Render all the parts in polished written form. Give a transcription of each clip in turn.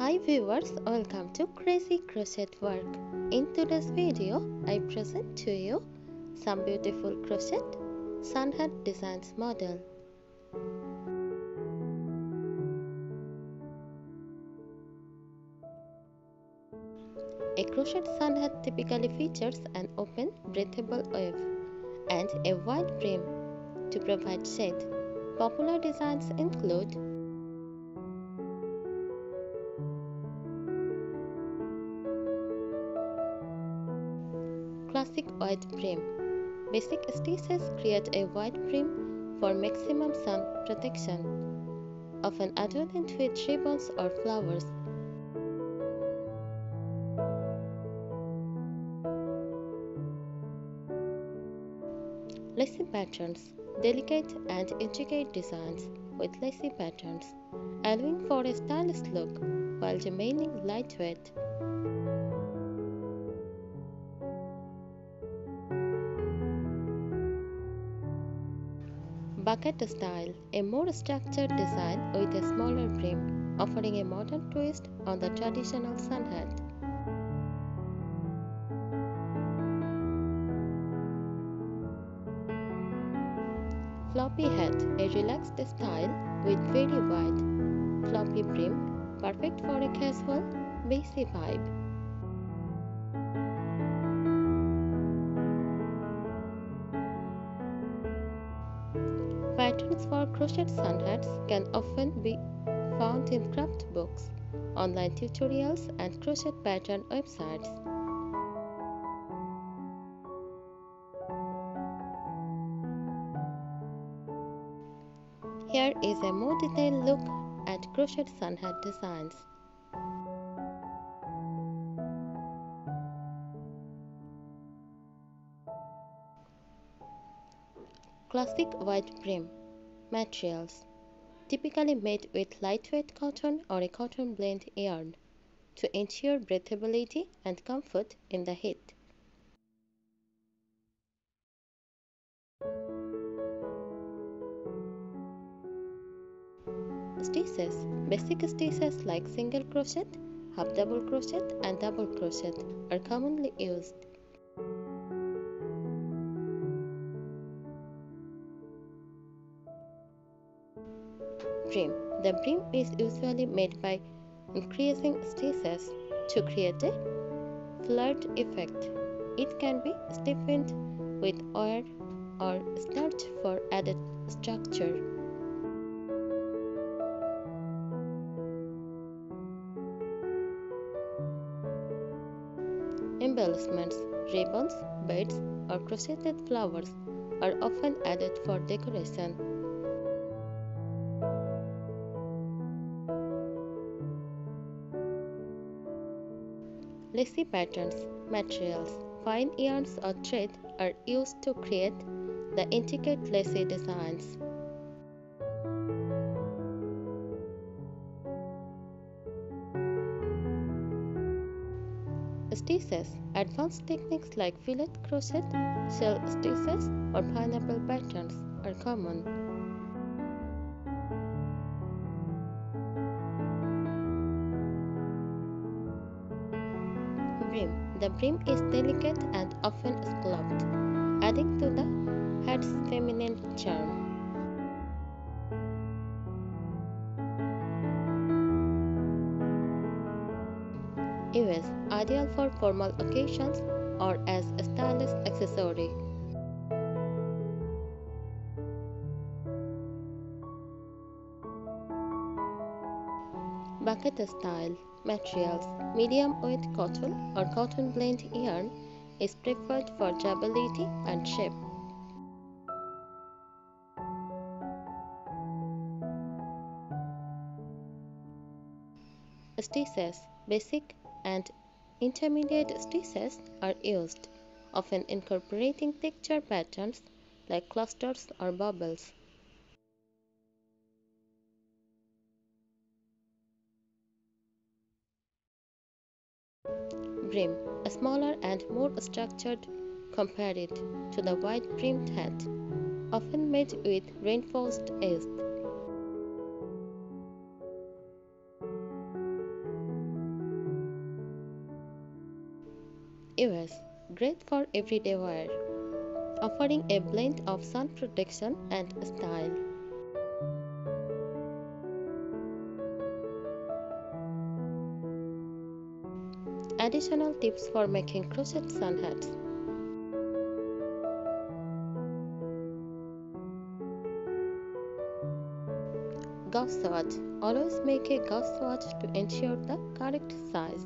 Hi viewers, welcome to Crazy Crochet Work. In today's video, I present to you some beautiful crochet sunhat designs model. A crochet sunhat typically features an open, breathable wave and a wide brim to provide shade. Popular designs include classic wide brim. Basic stitches create a wide brim for maximum sun protection, often adorned with ribbons or flowers. Lacy patterns. Delicate and intricate designs with lacy patterns, allowing for a stylish look while remaining lightweight. Bucket style, a more structured design with a smaller brim, offering a modern twist on the traditional sun hat. Floppy hat, a relaxed style with very wide, floppy brim, perfect for a casual, breezy vibe. Patterns for crochet sun hats can often be found in craft books, online tutorials, and crochet pattern websites. Here is a more detailed look at crochet sun hat designs. Classic wide brim. Materials. Typically made with lightweight cotton or a cotton blend yarn to ensure breathability and comfort in the heat. Stitches. Basic stitches like single crochet, half double crochet, and double crochet are commonly used. Brim. The brim is usually made by increasing stitches to create a flared effect. It can be stiffened with wire or starched for added structure. Embellishments, ribbons, beads, or crocheted flowers are often added for decoration. Lacy patterns, materials, fine yarns or thread are used to create the intricate lacy designs. Stitches. Advanced techniques like fillet crochet, shell stitches, or pineapple patterns are common. Brim. The brim is delicate and often scalloped, adding to the hat's feminine charm. US. Ideal for formal occasions or as a stylish accessory. Bucket style. Materials. Medium weight cotton or cotton blend yarn is preferred for durability and shape. Stitches. Basic and intermediate stitches are used, often incorporating texture patterns like clusters or bubbles. Brim, a smaller and more structured compared to the wide brimmed hat, often made with reinforced edge. US, great for everyday wear, offering a blend of sun protection and style. Additional tips for making crochet sun hats. Gauze swatch. Always make a gauze swatch to ensure the correct size,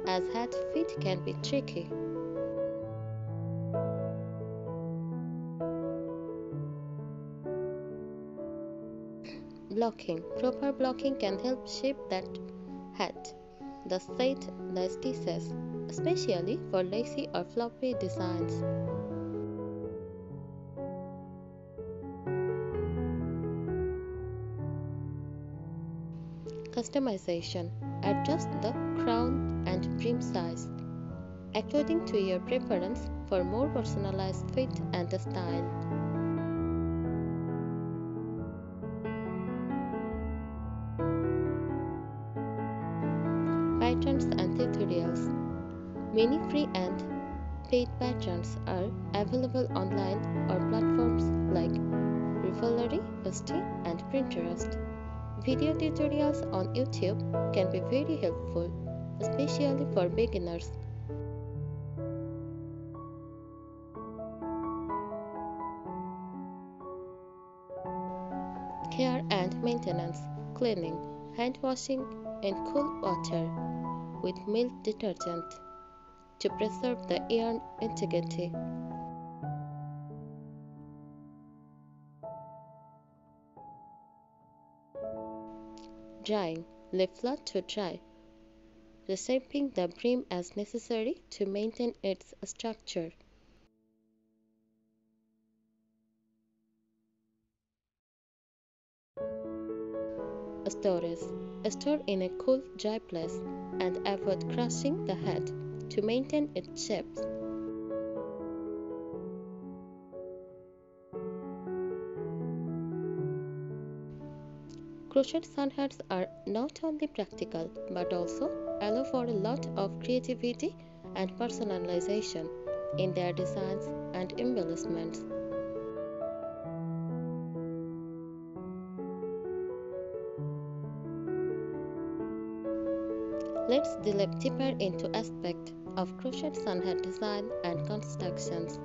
as hat fit can be tricky. Blocking. Proper blocking can help shape that hat, the set, the stitches, especially for lacy or floppy designs. Customization. Adjust the crown and brim size according to your preference for more personalized fit and style. Patterns and tutorials. Many free and paid patterns are available online or platforms like Revelry, Etsy, and Pinterest. Video tutorials on YouTube can be very helpful, especially for beginners. Care and maintenance. Cleaning. Hand washing in cool water with milk detergent to preserve the yarn integrity. Drying. Leave flat to dry, reshaping the brim as necessary to maintain its structure. Storage. Store in a cool, dry place and avoid crushing the hat to maintain its shape. Crochet sun hats are not only practical but also allow for a lot of creativity and personalization in their designs and embellishments. Let's delve deeper into aspects of crochet sun hat design and constructions.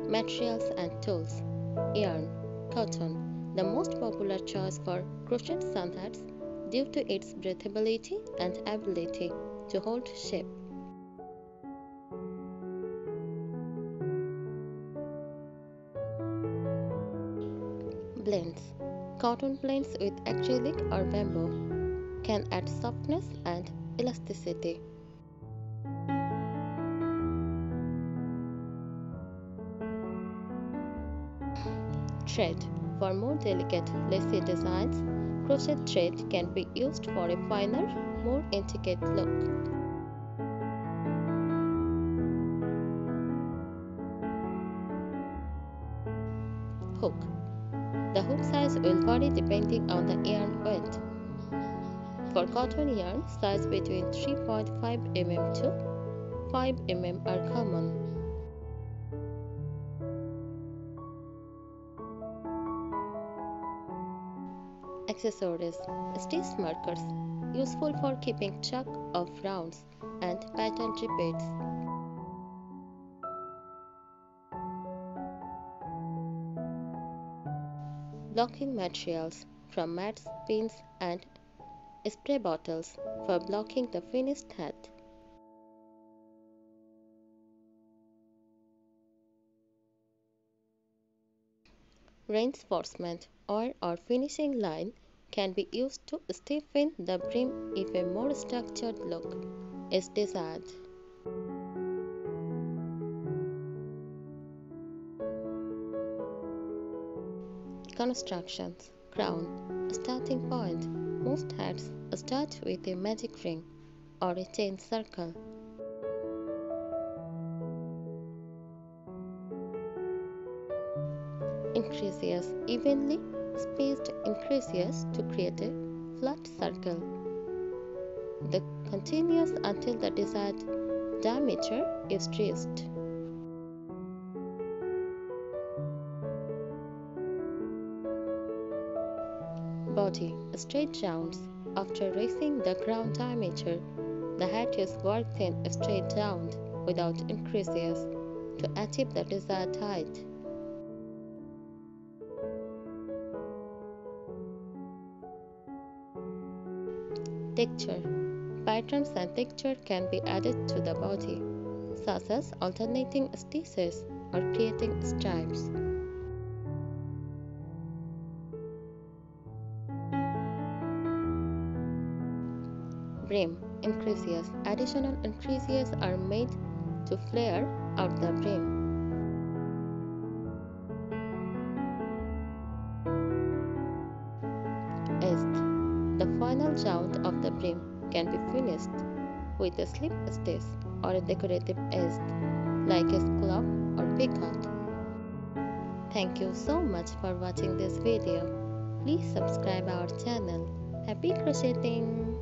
Materials and tools. Yarn, cotton, the most popular choice for crochet sun hats due to its breathability and ability to hold shape. Blends. Cotton blends with acrylic or bamboo can add softness and elasticity. Thread. For more delicate lacy designs, crochet thread can be used for a finer, more intricate look. Hook. The hook size will vary depending on the yarn weight. For cotton yarn, size between 3.5 mm to 5 mm are common. Accessories. Stitch markers, useful for keeping track of rounds and pattern repeats. Blocking materials from mats, pins, and spray bottles for blocking the finished hat. Reinforcement or finishing line can be used to stiffen the brim if a more structured look is desired. Constructions. Crown. Starting point. Most hats start with a magic ring or a chain circle. Increases evenly spaced increases to create a flat circle. The continues until the desired diameter is reached. Body straight rounds. After raising the ground diameter, the head is worked in straight round without increases to achieve the desired height. Texture. Patterns and texture can be added to the body, such as alternating stitches or creating stripes. Brim increases. Additional increases are made to flare out the brim. Edge. The final round of the brim can be finished with a slip stitch or a decorative edge like a scallop or peacock. Thank you so much for watching this video. Please subscribe our channel. Happy crocheting!